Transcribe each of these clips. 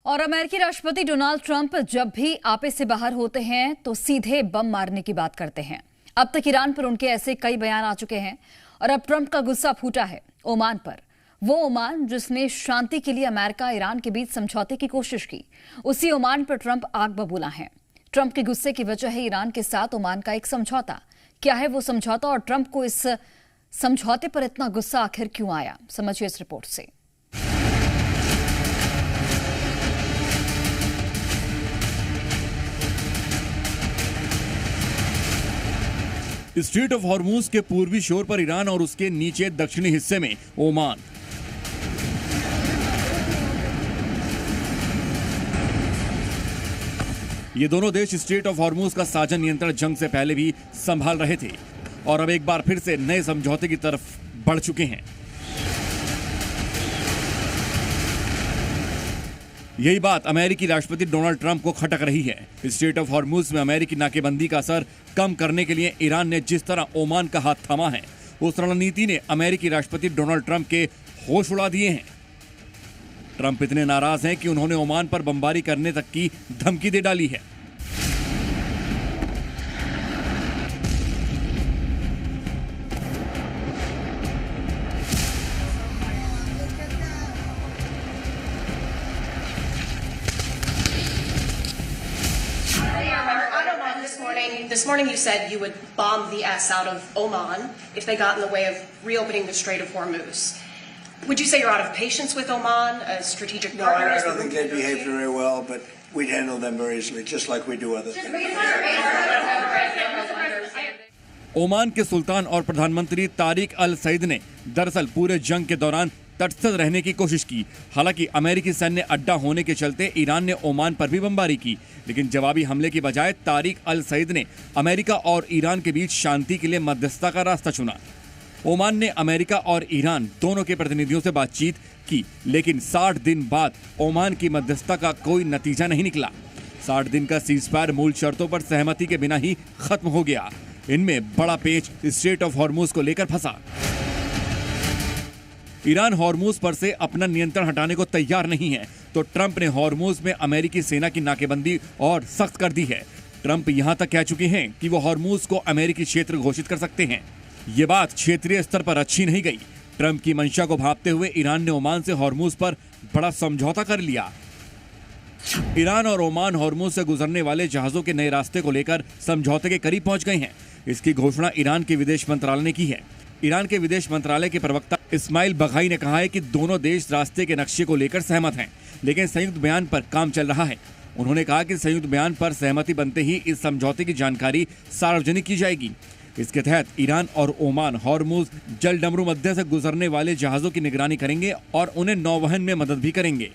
और अमेरिकी राष्ट्रपति डोनाल्ड ट्रंप जब भी आपे से बाहर होते हैं तो सीधे बम मारने की बात करते हैं। अब तक ईरान पर उनके ऐसे कई बयान आ चुके हैं और अब ट्रंप का गुस्सा फूटा है ओमान पर। वो ओमान जिसने शांति के लिए अमेरिका ईरान के बीच समझौते की कोशिश की, उसी ओमान पर ट्रंप आग बबूला है। ट्रंप के गुस्से की वजह है ईरान के साथ ओमान का एक समझौता। क्या है वो समझौता और ट्रंप को इस समझौते पर इतना गुस्सा आखिर क्यों आया, समझिए इस रिपोर्ट से। स्ट्रेट ऑफ हॉर्मूज के पूर्वी शोर पर ईरान और उसके नीचे दक्षिणी हिस्से में ओमान। ये दोनों देश स्ट्रेट ऑफ हॉर्मूज का साझा नियंत्रण जंग से पहले भी संभाल रहे थे और अब एक बार फिर से नए समझौते की तरफ बढ़ चुके हैं। यही बात अमेरिकी राष्ट्रपति डोनाल्ड ट्रंप को खटक रही है। स्ट्रेट ऑफ हॉर्मूज में अमेरिकी नाकेबंदी का असर कम करने के लिए ईरान ने जिस तरह ओमान का हाथ थामा है, उस रणनीति ने अमेरिकी राष्ट्रपति डोनाल्ड ट्रंप के होश उड़ा दिए हैं। ट्रंप इतने नाराज हैं कि उन्होंने ओमान पर बमबारी करने तक की धमकी दे डाली है। This morning you said you would bomb the S out of Oman if they got in the way of reopening the Strait of Hormuz. Would you say you're out of patience with Oman, a strategic partner? No, I don't think they behaved very well, but we'd handle them very easily, just like we do other things. Oman के सुल्तान और प्रधानमंत्री तारिक अल सईद ने दरअसल पूरे जंग के दौरान तटस्थ रहने की कोशिश की। हालांकि अमेरिकी सैन्य अड्डा होने के चलते ईरान ने ओमान पर भी बमबारी की, लेकिन जवाबी हमले की बजाय तारिक अल सईद ने अमेरिका और ईरान के बीच शांति के लिए मध्यस्थता का रास्ता चुना। ओमान ने अमेरिका और ईरान दोनों के प्रतिनिधियों से बातचीत की, लेकिन 60 दिन बाद ओमान की मध्यस्थता का कोई नतीजा नहीं निकला। 60 दिन का सीजफायर मूल शर्तों पर सहमति के बिना ही खत्म हो गया। इनमें बड़ा पेच स्ट्रेट ऑफ हॉर्मूज को लेकर फंसा। ईरान हॉर्मूज पर से अपना नियंत्रण हटाने को तैयार नहीं है, तो ट्रंप ने हॉर्मूज में अमेरिकी सेना की नाकेबंदी और सख्त कर दी है। ट्रंप यहां तक कह चुके हैं कि वो हॉर्मूज को अमेरिकी क्षेत्र घोषित कर सकते हैं। ये बात क्षेत्रीय स्तर पर अच्छी नहीं गई। ट्रंप की मंशा को भांपते हुए ईरान ने ओमान से हॉर्मूज पर बड़ा समझौता कर लिया। ईरान और ओमान हॉर्मूज से गुजरने वाले जहाजों के नए रास्ते को लेकर समझौते के करीब पहुंच गए हैं। इसकी घोषणा ईरान के विदेश मंत्रालय ने की है। ईरान के विदेश मंत्रालय के प्रवक्ता इस्माइल बघाई ने कहा है कि दोनों देश रास्ते के नक्शे को लेकर सहमत हैं, लेकिन संयुक्त बयान पर काम चल रहा है। उन्होंने कहा कि संयुक्त बयान पर सहमति बनते ही इस समझौते की जानकारी सार्वजनिक की जाएगी। इसके तहत ईरान और ओमान हॉर्मूज जल डमरू मध्य से गुजरने वाले जहाजों की निगरानी करेंगे और उन्हें नौवहन में मदद भी करेंगे।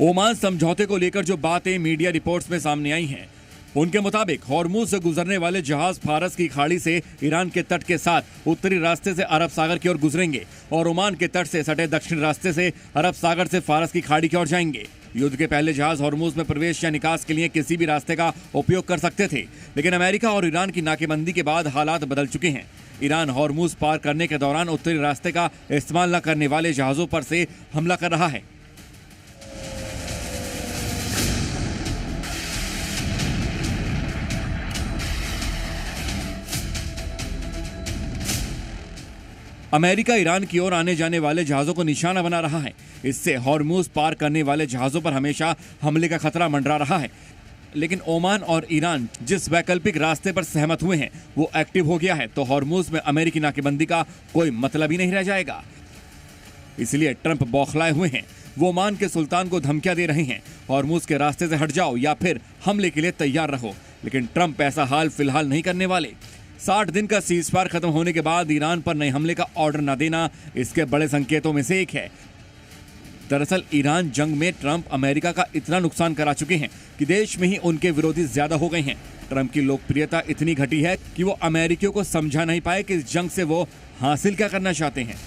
ओमान समझौते को लेकर जो बातें मीडिया रिपोर्ट्स में सामने आई हैं, उनके मुताबिक हॉर्मूज से गुजरने वाले जहाज फारस की खाड़ी से ईरान के तट के साथ उत्तरी रास्ते से अरब सागर की ओर गुजरेंगे और ओमान के तट से सटे दक्षिण रास्ते से अरब सागर से फारस की खाड़ी की ओर जाएंगे। युद्ध के पहले जहाज हॉर्मूज में प्रवेश या निकास के लिए किसी भी रास्ते का उपयोग कर सकते थे, लेकिन अमेरिका और ईरान की नाकेबंदी के बाद हालात बदल चुके हैं। ईरान हॉर्मूज पार करने के दौरान उत्तरी रास्ते का इस्तेमाल न करने वाले जहाजों पर से हमला कर रहा है। अमेरिका ईरान की ओर आने जाने वाले जहाजों को निशाना बना रहा है। इससे हॉर्मूज पार करने वाले जहाजों पर हमेशा हमले का खतरा मंडरा रहा है। लेकिन ओमान और ईरान जिस वैकल्पिक रास्ते पर सहमत हुए हैं वो एक्टिव हो गया है, तो हॉर्मूज में अमेरिकी नाकेबंदी का कोई मतलब ही नहीं रह जाएगा। इसलिए ट्रंप बौखलाए हुए हैं। वो ओमान के सुल्तान को धमकियां दे रहे हैं, हॉर्मूज के रास्ते से हट जाओ या फिर हमले के लिए तैयार रहो। लेकिन ट्रंप ऐसा हाल फिलहाल नहीं करने वाले। 60 दिन का सीजफायर खत्म होने के बाद ईरान पर नए हमले का ऑर्डर न देना इसके बड़े संकेतों में से एक है। दरअसल ईरान जंग में ट्रंप अमेरिका का इतना नुकसान करा चुके हैं कि देश में ही उनके विरोधी ज्यादा हो गए हैं। ट्रंप की लोकप्रियता इतनी घटी है कि वो अमेरिकियों को समझा नहीं पाए कि इस जंग से वो हासिल क्या करना चाहते हैं।